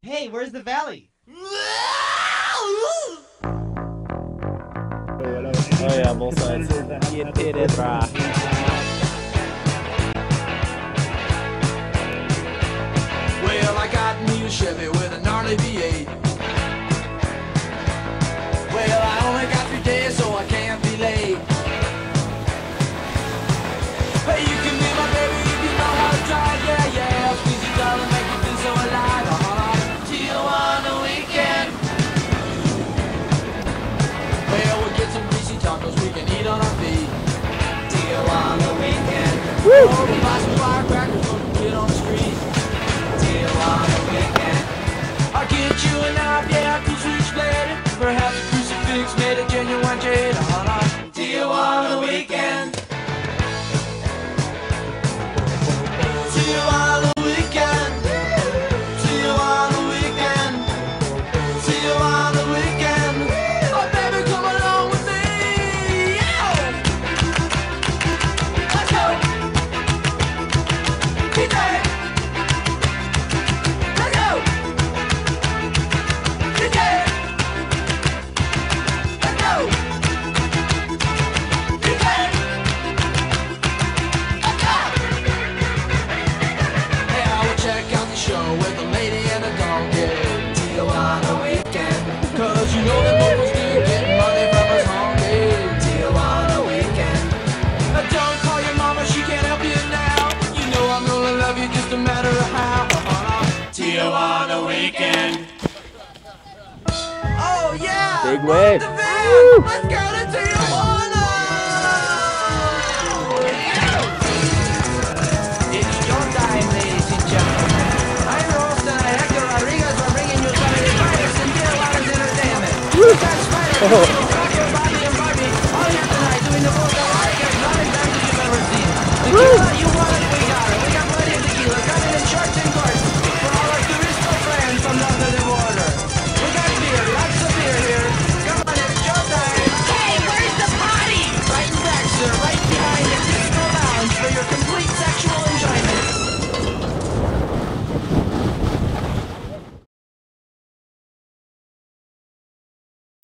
Hey, where's the valley? Oh yeah, both sides. Get pitted, brah. Well, I got me a Chevy with a gnarly V8. Well, I only got 3 days, so I can't be late. Hey, you can be my baby if you know how to try, yeah, yeah. Squeeze you, darling, make you feel so alive. See you on the weekend. Well, we'll get some greasy tacos we can eat on our feet. See you on the weekend. Woo! Oh, we'll buy some firecrackers when we get on the street. See you on the weekend. I'll get you a knife, yeah, cool sweet split. Perhaps a crucifix made of genuine jade. See you on the weekend. See you on the weekend. See you on the weekend. See you on the weekend. Oh, baby, come along with me. Yeah. Let's go. DJ. Let's go. DJ. Let's go. DJ. Let's go. Hey, I will check out the show with a lady and a donkey. See you on the weekend. Cause you know that locals do get money from us honky. See you on the weekend. Don't call your mama, she can't help you now. You know I'm gonna love you just a matter of how. See you on the weekend. Oh yeah! Big wave. The van. Let's go to Tijuana! It's your time, ladies and gentlemen. I'm your host, Hector Rodriguez. We're bringing you some of the finest and Tijuana's entertainment. That's right.